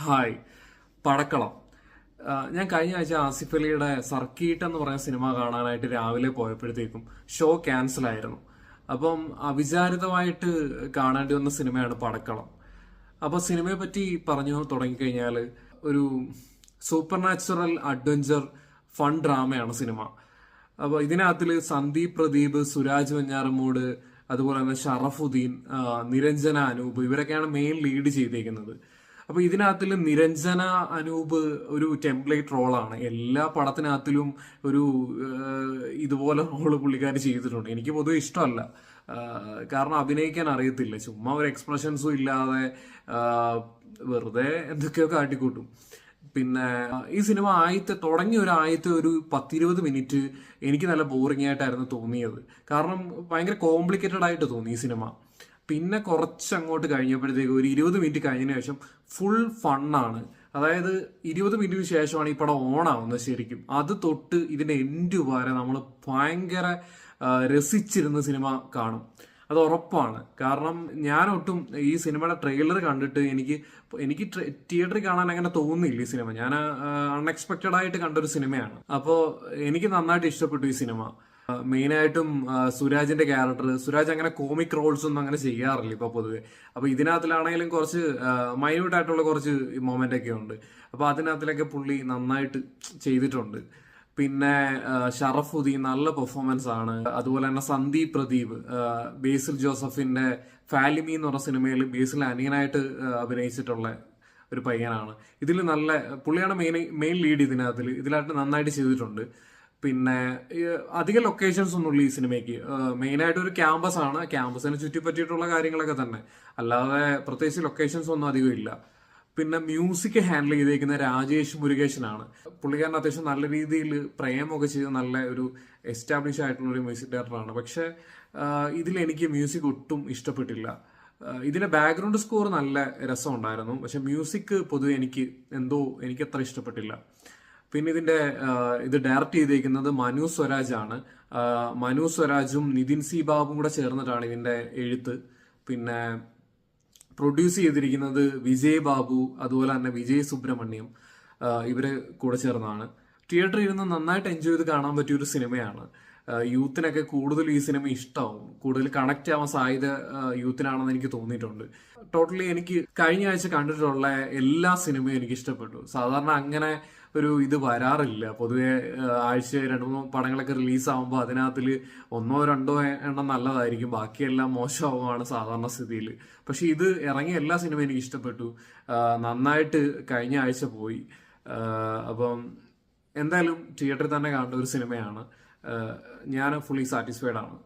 Hi. പടക്കളം. ഞാൻ കഴിഞ്ഞ ആഴ്ച ആസിഫ് അലിയുടെ സർക്കീട്ട് എന്ന് പറയുന്ന സിനിമ കാണാനായിട്ട് രാവിലെ പോയപ്പോഴത്തേക്കും ഷോ ക്യാൻസൽ ആയിരുന്നു. അപ്പം അവിചാരിതമായിട്ട് കാണേണ്ടി വന്ന സിനിമയാണ് പടക്കളം. അപ്പൊ സിനിമയെ പറ്റി പറഞ്ഞു തുടങ്ങിക്കഴിഞ്ഞാൽ ഒരു സൂപ്പർ നാച്ചുറൽ അഡ്വഞ്ചർ ഫൺ ഡ്രാമയാണ് സിനിമ. അപ്പൊ ഇതിനകത്തില് സന്ദീപ് പ്രദീപ്, സുരാജ് വെഞ്ഞാറമൂട്, അതുപോലെ തന്നെ ഷറഫുദ്ദീൻ, നിരഞ്ജന അനൂപ് ഇവരൊക്കെയാണ് മെയിൻ ലീഡ് ചെയ്തേക്കുന്നത്. അപ്പൊ ഇതിനകത്തിൽ നിരഞ്ജന അനൂപ് ഒരു ടെംപ്ലേറ്റ് റോളാണ്. എല്ലാ പടത്തിനകത്തിലും ഒരു ഇതുപോലെ റോള് പുള്ളിക്കാർ ചെയ്തിട്ടുണ്ട്. എനിക്ക് പൊതുവെ ഇഷ്ടമല്ല, കാരണം അഭിനയിക്കാൻ അറിയത്തില്ല, ചുമ്മാ ഒരു എക്സ്പ്രഷൻസും ഇല്ലാതെ വെറുതെ എന്തൊക്കെയോ കാട്ടിക്കൂട്ടും. പിന്നെ ഈ സിനിമ തുടങ്ങിയ ഒരു 10-20 മിനിറ്റ് എനിക്ക് നല്ല ബോറിംഗ് ആയിട്ടായിരുന്നു തോന്നിയത്. കാരണം ഭയങ്കര കോംപ്ലിക്കേറ്റഡ് ആയിട്ട് തോന്നി ഈ സിനിമ. പിന്നെ കുറച്ച് അങ്ങോട്ട് കഴിഞ്ഞപ്പോഴത്തേക്ക് ഒരു 20 മിനിറ്റ് കഴിഞ്ഞതിന് ശേഷം ഫുൾ ഫണ്ണാണ്. അതായത് 20 മിനിറ്റിന് ശേഷമാണ് ഈ പടം ഓണാവുന്നത് ശരിക്കും. അത് തൊട്ട് ഇതിന്റെ എൻഡ് വരെ നമ്മൾ ഭയങ്കര രസിച്ചിരുന്ന സിനിമ കാണും, അത് ഉറപ്പാണ്. കാരണം ഞാനൊട്ടും ഈ സിനിമയുടെ ട്രെയിലർ കണ്ടിട്ട് എനിക്ക് തിയേറ്ററിൽ കാണാൻ അങ്ങനെ തോന്നിയില്ല ഈ സിനിമ. ഞാൻ അൺഎക്സ്പെക്റ്റഡ് ആയിട്ട് കണ്ടൊരു സിനിമയാണ്. അപ്പോൾ എനിക്ക് നന്നായിട്ട് ഇഷ്ടപ്പെട്ടു ഈ സിനിമ. മെയിനായിട്ടും സുരാജിന്റെ ക്യാരക്ടർ. സുരാജ് അങ്ങനെ കോമിക് റോൾസ് ഒന്നും അങ്ങനെ ചെയ്യാറില്ല ഇപ്പൊ പൊതുവെ. അപ്പൊ ഇതിനകത്തിലാണെങ്കിലും കുറച്ച് മൈന്യൂട്ട് ആയിട്ടുള്ള കുറച്ച് മൊമെന്റ് ഒക്കെ ഉണ്ട്. അപ്പൊ അതിനകത്തിലൊക്കെ പുള്ളി നന്നായിട്ട് ചെയ്തിട്ടുണ്ട്. പിന്നെ ഷറഫുദ്ദീൻ നല്ല പെർഫോമൻസ് ആണ്. അതുപോലെ തന്നെ സന്ദീപ് പ്രദീപ്, ബേസിൽ ജോസഫിന്റെ ഫാലിമി എന്ന് പറഞ്ഞ സിനിമയിൽ ബേസിൽ അനിയനായിട്ട് അഭിനയിച്ചിട്ടുള്ള ഒരു പയ്യനാണ്. ഇതിൽ നല്ല പുള്ളിയാണ് മെയിൻ ലീഡ്. ഇതിലായിട്ട് നന്നായിട്ട് ചെയ്തിട്ടുണ്ട്. പിന്നെ അധികം ലൊക്കേഷൻസ് ഒന്നുമില്ല ഈ സിനിമയ്ക്ക്. മെയിനായിട്ട് ഒരു ക്യാമ്പസ് ആണ്, ക്യാമ്പസിനെ ചുറ്റിപ്പറ്റിയിട്ടുള്ള കാര്യങ്ങളൊക്കെ തന്നെ, അല്ലാതെ പ്രത്യേകിച്ച് ലൊക്കേഷൻസ് ഒന്നും അധികം ഇല്ല. പിന്നെ മ്യൂസിക് ഹാൻഡിൽ ചെയ്തേക്കുന്ന രാജേഷ് മുരുകേശനാണ്. പുള്ളിക്കാരൻ അത്യാവശ്യം നല്ല രീതിയിൽ പ്രേമൊക്കെ ചെയ്ത് നല്ല ഒരു എസ്റ്റാബ്ലിഷ് ആയിട്ടുള്ള ഒരു മ്യൂസിക് ഡയറക്ടറാണ്. പക്ഷെ ഇതിൽ എനിക്ക് മ്യൂസിക് ഒട്ടും ഇഷ്ടപ്പെട്ടില്ല. ഇതിന്റെ ബാക്ക്ഗ്രൗണ്ട് സ്കോർ നല്ല രസമുണ്ടായിരുന്നു, പക്ഷെ മ്യൂസിക് പൊതുവെ എനിക്ക് അത്ര ഇഷ്ടപ്പെട്ടില്ല. പിന്നെ ഇത് ഡയറക്റ്റ് ചെയ്തേക്കുന്നത് മനു സ്വരാജ് ആണ്. മനു സ്വരാജും നിതിൻ സി ബാബും കൂടെ ചേർന്നിട്ടാണ് ഇതിന്റെ എഴുത്ത്. പിന്നെ പ്രൊഡ്യൂസ് ചെയ്തിരിക്കുന്നത് വിജയ് ബാബു, അതുപോലെ തന്നെ വിജയ് സുബ്രഹ്മണ്യം, ഇവര് കൂടെ ചേർന്നാണ്. തിയേറ്ററിൽ ഇരുന്ന് നന്നായിട്ട് എൻജോയ് ചെയ്ത് കാണാൻ പറ്റിയ ഒരു സിനിമയാണ്. യൂത്തിനൊക്കെ കൂടുതൽ ഈ സിനിമ ഇഷ്ടമാവും, കൂടുതൽ കണക്ട് ആവാൻ സാധ്യത യൂത്തിനാണെന്ന് എനിക്ക് തോന്നിയിട്ടുണ്ട്. ടോട്ടലി എനിക്ക് കഴിഞ്ഞ ആഴ്ച കണ്ടിട്ടുള്ള എല്ലാ സിനിമയും എനിക്ക് ഇഷ്ടപ്പെട്ടു. സാധാരണ അങ്ങനെ ഒരു ഇത് വരാറില്ല. പൊതുവെ ആഴ്ച 2-3 പടങ്ങളൊക്കെ റിലീസാവുമ്പോൾ അതിനകത്തിൽ 1-2 എണ്ണം നല്ലതായിരിക്കും, ബാക്കിയെല്ലാം മോശമാവുകയാണ് സാധാരണ സ്ഥിതിയിൽ. പക്ഷെ ഇത് ഇറങ്ങിയ എല്ലാ സിനിമയും എനിക്ക് ഇഷ്ടപ്പെട്ടു. നന്നായിട്ട് കഴിഞ്ഞ ആഴ്ച പോയി. അപ്പം എന്തായാലും തിയേറ്ററിൽ തന്നെ കാണേണ്ട ഒരു സിനിമയാണ്. ഞാൻ ഫുള്ളി സാറ്റിസ്ഫൈഡ് ആണ്.